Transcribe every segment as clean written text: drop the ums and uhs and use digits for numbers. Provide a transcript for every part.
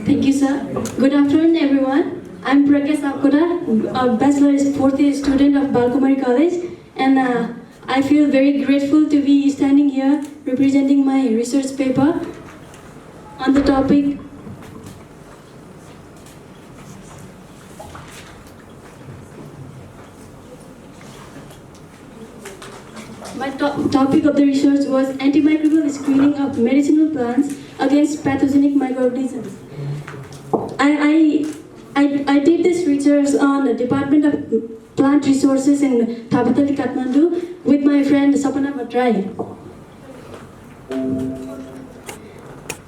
Thank you, sir. Good afternoon, everyone. I'm Pragya Sapkota, a bachelor's fourth year student of Balkumari College, and I feel very grateful to be standing here representing my research paper on the topic topic of the research was antimicrobial screening of medicinal plants against pathogenic microorganisms. I did this research on the Department of Plant Resources in Thabatali, Kathmandu with my friend Sapana Bhatrai.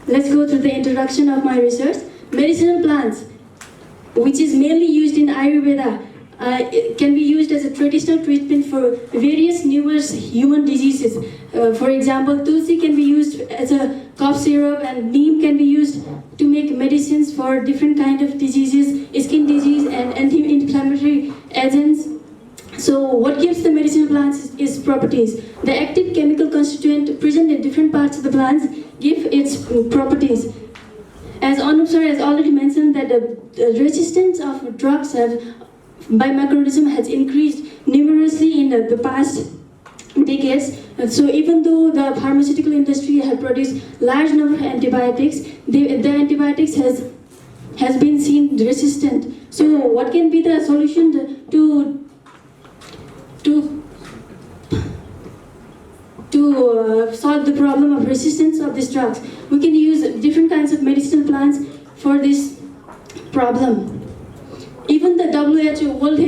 Let's go through the introduction of my research. Medicinal plants, which is mainly used in Ayurveda, it can be used as a traditional treatment for various numerous human diseases. For example, tulsi can be used as a cough syrup, and neem can be used to make medicines for different kind of diseases, skin disease and anti-inflammatory agents. So what gives the medicinal plants is properties. The active chemical constituent present in different parts of the plants give its properties. As Anup sir has already mentioned, that the resistance of drugs by microorganism has increased numerously in the past decades. So even though the pharmaceutical industry have produced large number of antibiotics, the antibiotics has been seen resistant. So what can be the solution to solve the problem of resistance of these drugs? We can use different kinds of medicinal plants for this problem. Even the WHO, World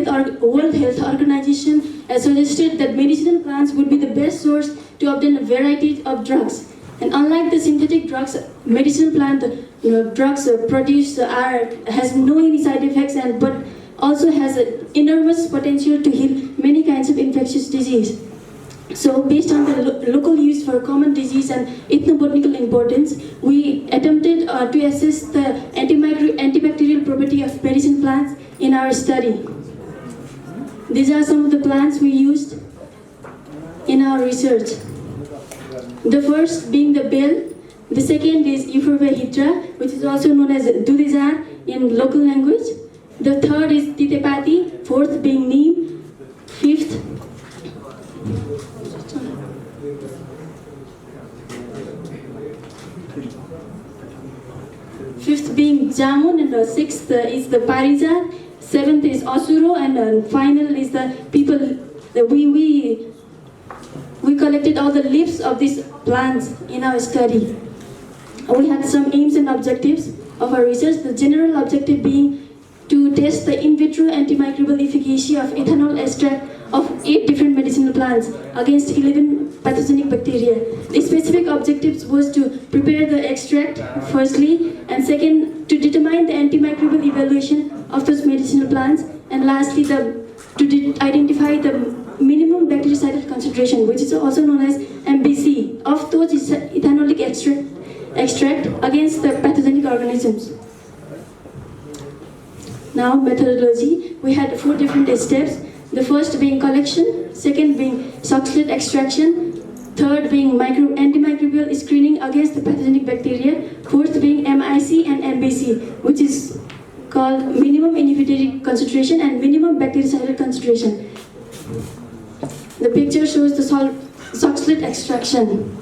Health Organization, has suggested that medicinal plants would be the best source to obtain a variety of drugs. And unlike the synthetic drugs, medicinal plant drugs produced has no any side effects, but also has an enormous potential to heal many kinds of infectious disease. So based on the local use for common disease and ethnobotanical importance, we attempted to assess the antibacterial property of medicine plants in our study. These are some of the plants we used in our research. The first being the bell, the second is Euphorbia hydra, which is also known as dudizar in local language. The third is titepati, fourth being neem, fifth being jamun, and the sixth is the parijat, seventh is asuro, and final is the people. We collected all the leaves of these plants in our study. We had some aims and objectives of our research. The general objective being to test the in vitro antimicrobial efficacy of ethanol extract of 8 different medicinal plants against 11 pathogenic bacteria. The specific objectives was to prepare the extract firstly, and second to determine the antimicrobial evaluation of those medicinal plants, and lastly to identify the minimum bactericidal concentration, which is also known as MBC, of those ethanolic extract against the pathogenic organisms. Now methodology, we had 4 different steps. The first being collection, second being succulent extraction, third being antimicrobial screening against the pathogenic bacteria, fourth being MIC and MBC, which is called minimum inhibitory concentration and minimum bactericidal concentration. The picture shows the succulent extraction.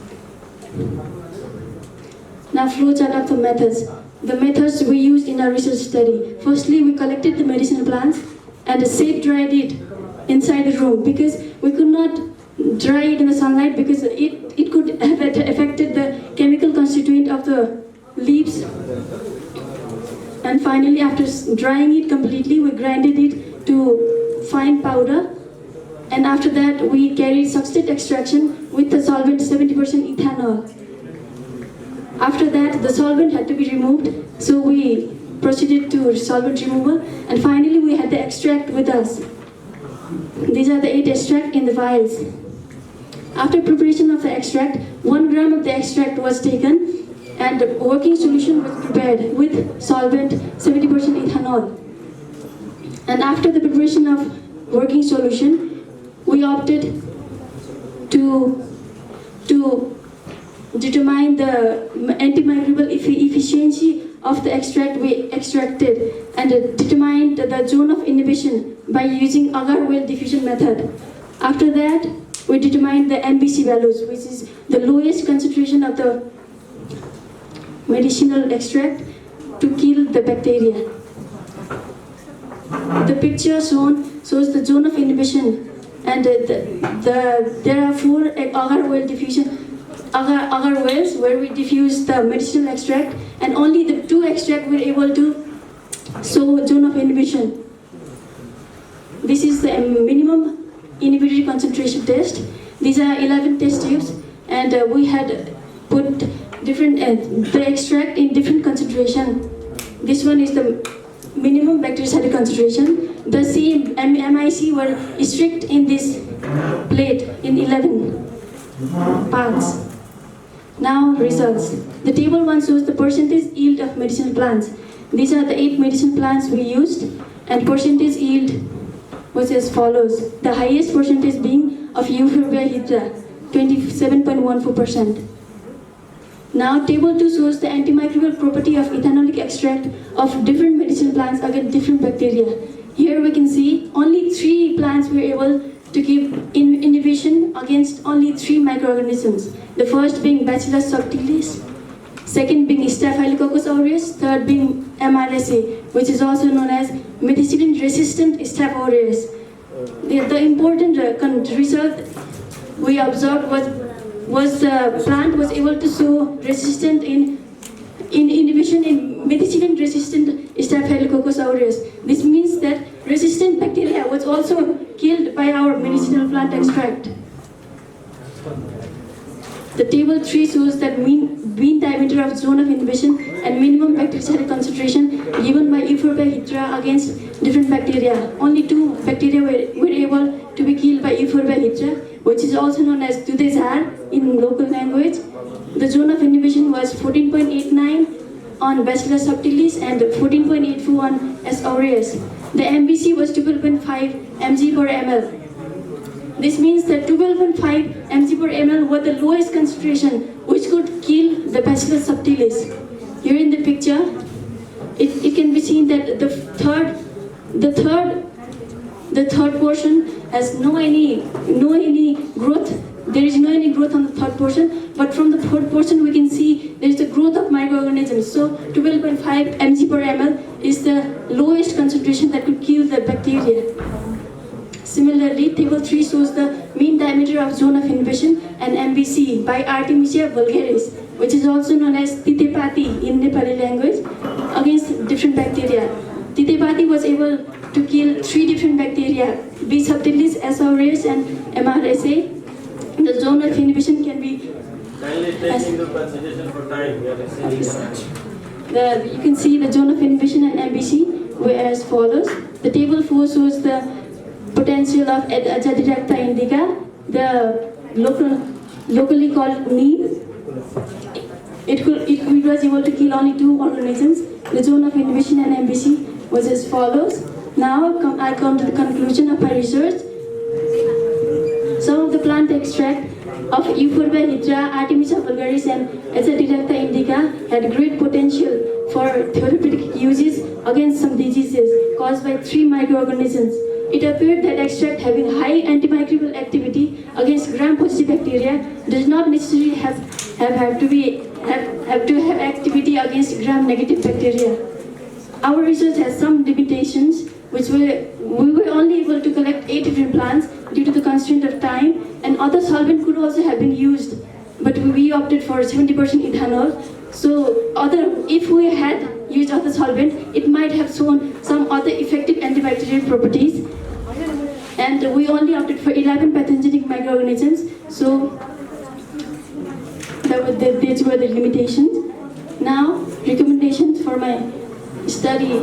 Now flowchart of the methods. The methods we used in our research study. Firstly, we collected the medicinal plants and safe dried it inside the room, because we could not dry it in the sunlight because it could have affected the chemical constituent of the leaves. And finally, after drying it completely, we grinded it to fine powder. And after that, we carried succulent extraction with the solvent 70% ethanol. After that, the solvent had to be removed, so we proceeded to solvent removal. And finally, we had the extract with us. These are the 8 extracts in the vials. After preparation of the extract, 1 gram of the extract was taken and a working solution was prepared with solvent 70% ethanol. And after the preparation of working solution, we opted to determine the antimicrobial efficiency of the extract we extracted and determined the zone of inhibition by using agar-well diffusion method. After that, we determined the MBC values, which is the lowest concentration of the medicinal extract to kill the bacteria. The picture shown shows the zone of inhibition, and there are 4 agar wells where we diffuse the medicinal extract, and only the 2 extract were able to show zone of inhibition. This is the minimum inhibitory concentration test. These are 11 test tubes, and we had put different the extract in different concentration. This one is the minimum bactericidal concentration. The same MIC were strict in this plate in 11 parts. Now results. The table 1 shows the percentage yield of medicinal plants. These are the 8 medicinal plants we used, and percentage yield was as follows. The highest percentage being of Euphorbia hydra, 27.14%. Now table 2 shows the antimicrobial property of ethanolic extract of different medicinal plants against different bacteria. Here we can see only 3 plants were able to give inhibition against only 3 microorganisms. The first being Bacillus subtilis, second being Staphylococcus aureus, third being MRSA, which is also known as methicillin resistant Staph aureus. The important result we observed was the plant was able to show resistant in inhibition in methicillin resistant Staphylococcus aureus. This means that resistant bacteria was also killed by our medicinal plant extract. The table 3 shows that mean diameter of zone of inhibition and minimum bactericidal concentration given by Euphorbia hydra against different bacteria. Only 2 bacteria were able to be killed by Euphorbia hydra, which is also known as Dudezar in local language. The zone of inhibition was 14.89 on Bacillus subtilis and 14.84 on S. aureus. The MBC was 12.5 mg per ml. This means that 12.5 mg per ml was the lowest concentration which could kill the Bacillus subtilis. Here in the picture, it can be seen that the third portion has no any growth. There is no any growth on the third portion, but from the fourth portion we can see there is the growth of microorganisms. So 12.5 mg per ml is the lowest concentration that could kill the bacteria. Similarly, table 3 shows the mean diameter of zone of inhibition and MBC by Artemisia vulgaris, which is also known as Titepati in Nepali language, against different bacteria. Titepati was able to kill 3 different bacteria, B. subtilis, S. aureus, and MRSA. The zone of inhibition can be... Kindly take into consideration for time. You can see the zone of inhibition and MBC were as follows. The table 4 shows the potential of Azadirachta indica, the locally called neem. It was able to kill only 2 organisms. The zone of inhibition and MBC was as follows. Now I come to the conclusion of my research. Some of the plant extract of Euphorbia hydra, Artemisia vulgaris, and Azadirachta indica had great potential for therapeutic uses against some diseases caused by 3 microorganisms. It appeared that extract having high antimicrobial activity against gram-positive bacteria does not necessarily have to have activity against gram-negative bacteria. Our research has some limitations, which we were only able to collect 8 different plants due to the constraint of time, and other solvent could also have been used, but we opted for 70% ethanol. So if we had used other solvent, it might have shown some other effective antibacterial properties. And we only opted for 11 pathogenic microorganisms, so these were the limitations. Now, recommendations for my study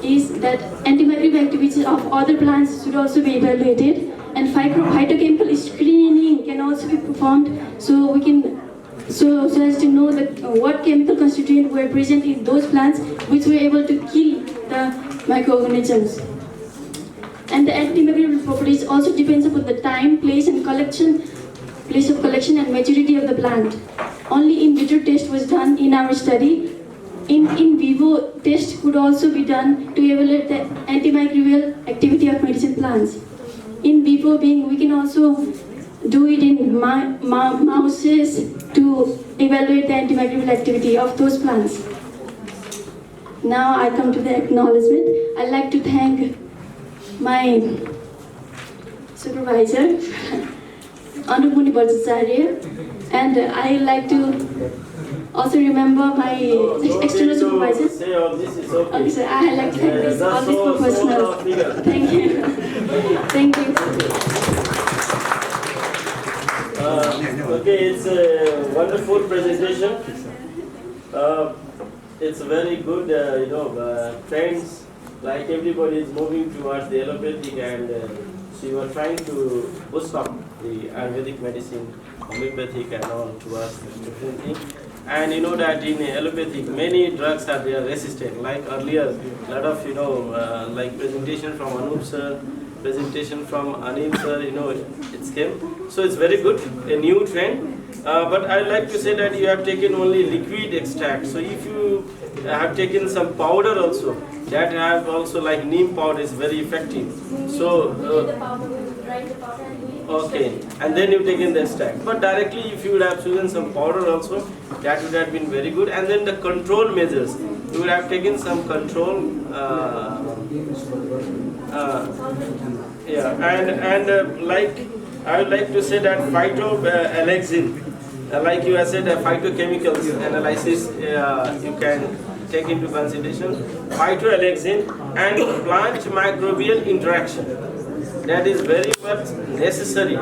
is that antimicrobial activity of other plants should also be evaluated, and phytochemical screening can also be performed, so as to know that what chemical constituents were present in those plants which were able to kill the microorganisms. And the antimicrobial properties also depends upon the time, place of collection and maturity of the plant. Only in vitro test was done in our study in vivo test could also be done to evaluate the antimicrobial activity of medicine plants. In vivo being, we can also do it in mouses to evaluate the antimicrobial activity of those plants. Now I come to the acknowledgement. I'd like to thank my supervisor, Anupmuni Bhattacharya, and I like to also remember my external supervisors. Say all this is okay. Okay, sir, I like to thank this, all these professionals. Thank you. Thank you. Okay, it's a wonderful presentation. It's very good, trends, like everybody is moving towards the allopathic, and so you are trying to push up the Ayurvedic medicine, homeopathic and all towards different things. And you know that in allopathic, many drugs are there resistant. Like earlier, a lot of like presentation from Anup sir, presentation from Anil sir, it's came. So it's very good, a new trend. But I like to say that you have taken only liquid extract. So if you have taken some powder also, that have also like neem powder is very effective. So okay, and then you've taken the extract. But directly, if you would have chosen some powder also, that would have been very good. And then the control measures, you would have taken some control. Like I would like to say that phytoalexin, like you have said, phytochemicals analysis, you can take into consideration phytoalexin and plant microbial interaction. That is very much necessary.